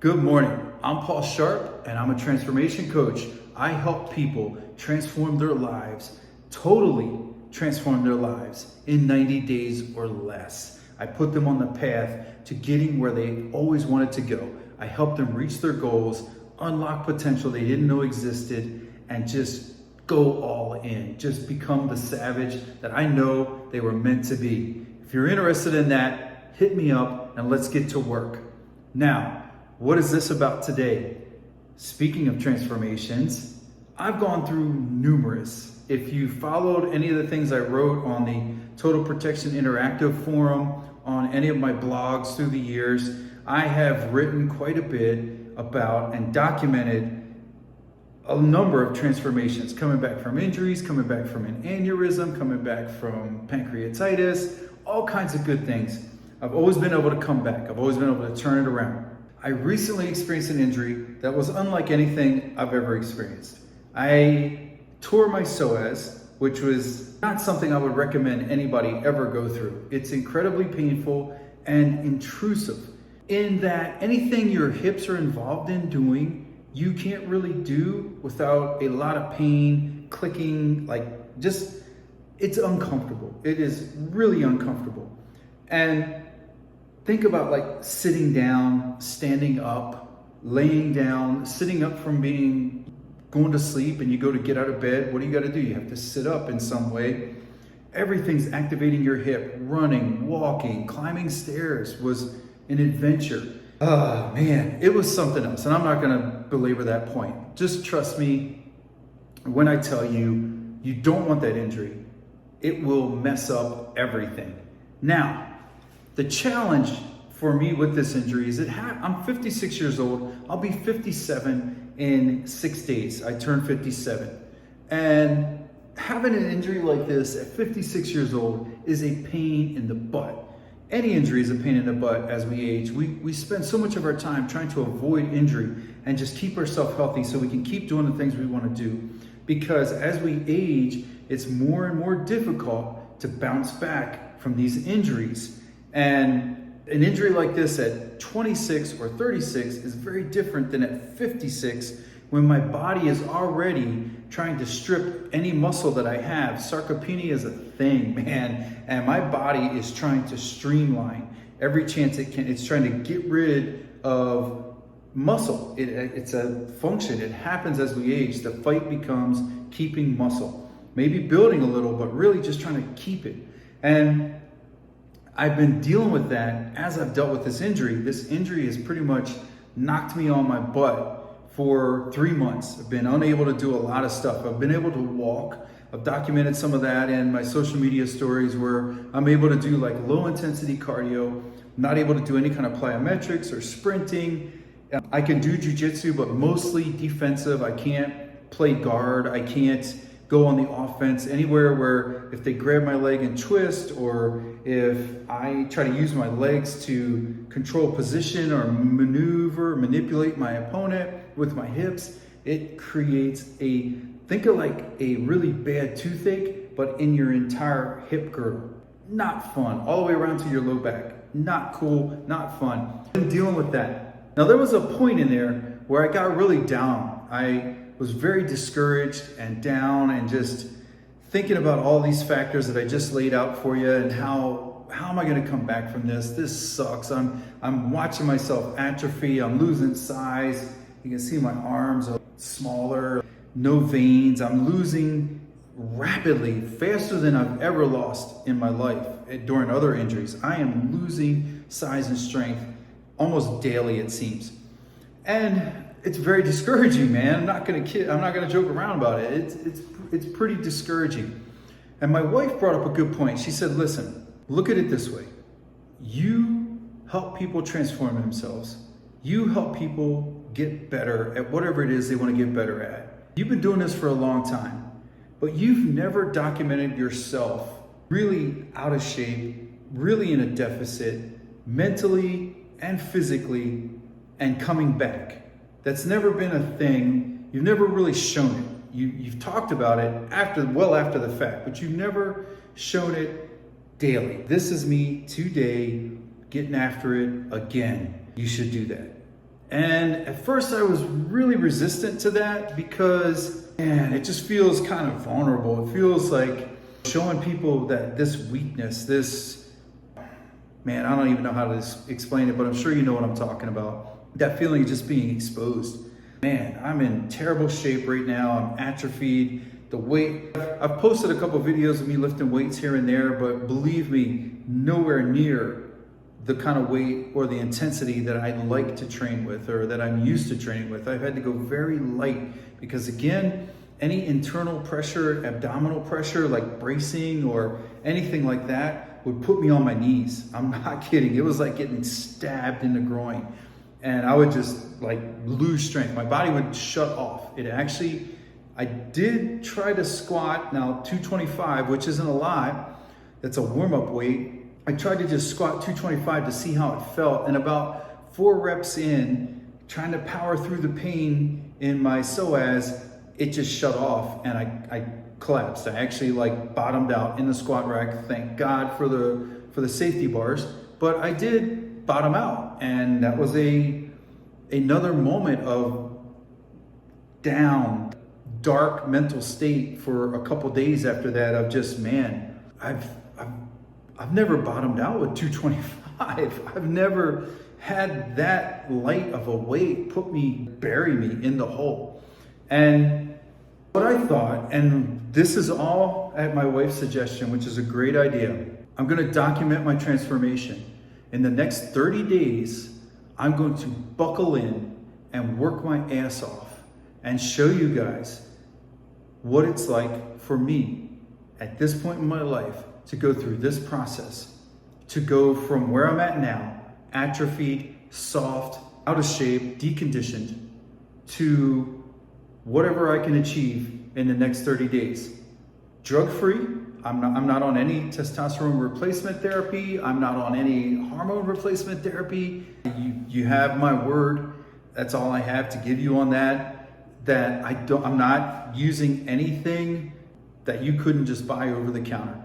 Good morning. I'm Paul Sharp, and I'm a transformation coach. I help people transform their lives, totally transform their lives in 90 days or less. I put them on the path to getting where they always wanted to go. I help them reach their goals, unlock potential they didn't know existed, and just go all in. Just become the savage that I know they were meant to be. If you're interested in that, hit me up and let's get to work. Now, what is this about today? Speaking of transformations, I've gone through numerous. If you followed any of the things I wrote on the Total Protection Interactive forum, on any of my blogs through the years, I have written quite a bit about and documented a number of transformations, coming back from injuries, coming back from an aneurysm, coming back from pancreatitis, all kinds of good things. I've always been able to come back. I've always been able to turn it around. I recently experienced an injury that was unlike anything I've ever experienced. I tore my psoas, which was not something I would recommend anybody ever go through. It's incredibly painful and intrusive in that anything your hips are involved in doing, you can't really do without a lot of pain, clicking, it's uncomfortable. It is really uncomfortable. And think about sitting down, standing up, laying down, sitting up from going to sleep, and you go to get out of bed. What do you got to do? You have to sit up in some way. Everything's activating your hip. Running, walking, climbing stairs was an adventure. Oh man, it was something else. And I'm not going to belabor that point. Just trust me when I tell you, you don't want that injury. It will mess up everything. Now, the challenge for me with this injury is I'm 56 years old. I'll be 57 in 6 days. I turn 57. And having an injury like this at 56 years old is a pain in the butt. Any injury is a pain in the butt as we age. We spend so much of our time trying to avoid injury and just keep ourselves healthy so we can keep doing the things we want to do. Because as we age, it's more and more difficult to bounce back from these injuries. And an injury like this at 26 or 36 is very different than at 56 when my body is already trying to strip any muscle that I have. Sarcopenia is a thing, man, and my body is trying to streamline every chance it can. It's trying to get rid of muscle. It's a function. It happens as we age. The fight becomes keeping muscle. Maybe building a little, but really just trying to keep it. And I've been dealing with that as I've dealt with this injury. This injury has pretty much knocked me on my butt for 3 months. I've been unable to do a lot of stuff. I've been able to walk. I've documented some of that in my social media stories where I'm able to do low intensity cardio, not able to do any kind of plyometrics or sprinting. I can do jujitsu, but mostly defensive. I can't play guard. I can't go on the offense anywhere where if they grab my leg and twist, or if I try to use my legs to control position or manipulate my opponent with my hips, it creates think of a really bad toothache, but in your entire hip girdle. Not fun. All the way around to your low back. Not cool, not fun. I'm dealing with that. Now there was a point in there where I got really down. I was very discouraged and down and just thinking about all these factors that I just laid out for you and how am I going to come back from this? This sucks. I'm watching myself atrophy. I'm losing size. You can see my arms are smaller, no veins. I'm losing rapidly, faster than I've ever lost in my life during other injuries. I am losing size and strength almost daily, it seems. And it's very discouraging, man. I'm not gonna joke around about it. It's pretty discouraging. And my wife brought up a good point. She said, listen, look at it this way. You help people transform themselves. You help people get better at whatever it is they want to get better at. You've been doing this for a long time, but you've never documented yourself really out of shape, really in a deficit, mentally and physically, and coming back. That's never been a thing. You've never really shown it. You've talked about it after the fact, but you've never shown it daily. This is me today getting after it again. You should do that. And at first I was really resistant to that because, man, it just feels kind of vulnerable. It feels like showing people that this weakness, this, man, I don't even know how to explain it, but I'm sure you know what I'm talking about. That feeling of just being exposed. Man, I'm in terrible shape right now. I'm atrophied. The weight, I've posted a couple videos of me lifting weights here and there, but believe me, nowhere near the kind of weight or the intensity that I like to train with or that I'm used to training with. I've had to go very light because, again, any internal pressure, abdominal pressure, like bracing or anything like that would put me on my knees. I'm not kidding. It was like getting stabbed in the groin. And I would just like lose strength. My body would shut off. I did try to squat, now 225, which isn't a lot. That's a warm-up weight. I tried to just squat 225 to see how it felt. And about 4 reps in, trying to power through the pain in my psoas, it just shut off and I collapsed. I actually like bottomed out in the squat rack. Thank God for the safety bars, but I did bottom out, and that was another moment of down, dark mental state for a couple days after that of just, man, I've never bottomed out with 225. I've never had that light of a weight bury me in the hole. And what I thought, and this is all at my wife's suggestion, which is a great idea, I'm going to document my transformation. In the next 30 days, I'm going to buckle in and work my ass off and show you guys what it's like for me at this point in my life to go through this process, to go from where I'm at now, atrophied, soft, out of shape, deconditioned, to whatever I can achieve in the next 30 days. Drug-free. I'm not on any testosterone replacement therapy. I'm not on any hormone replacement therapy. You have my word. That's all I have to give you on that. I'm not using anything that you couldn't just buy over the counter.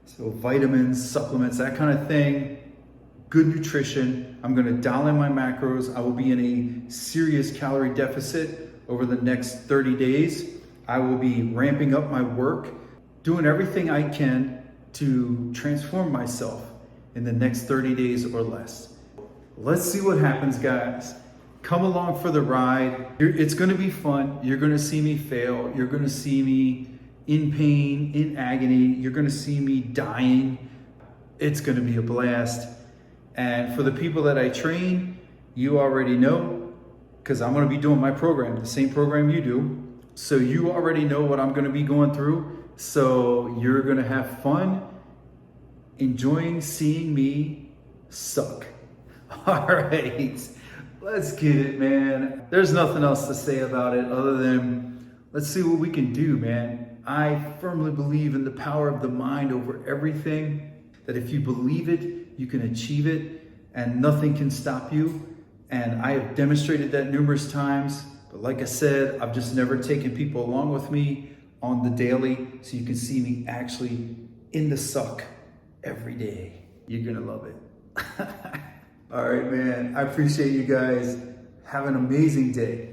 So vitamins, supplements, that kind of thing. Good nutrition. I'm going to dial in my macros. I will be in a serious calorie deficit over the next 30 days. I will be ramping up my work, doing everything I can to transform myself in the next 30 days or less. Let's see what happens, guys. Come along for the ride. It's going to be fun. You're going to see me fail. You're going to see me in pain, in agony. You're going to see me dying. It's going to be a blast. And for the people that I train, you already know, because I'm going to be doing my program, the same program you do. So you already know what I'm going to be going through. So you're going to have fun enjoying seeing me suck. All right, let's get it, man. There's nothing else to say about it other than let's see what we can do, man. I firmly believe in the power of the mind over everything, that if you believe it, you can achieve it and nothing can stop you. And I have demonstrated that numerous times. But like I said, I've just never taken people along with me on the daily, so you can see me actually in the suck every day. You're gonna love it. All right, man. I appreciate you guys. Have an amazing day.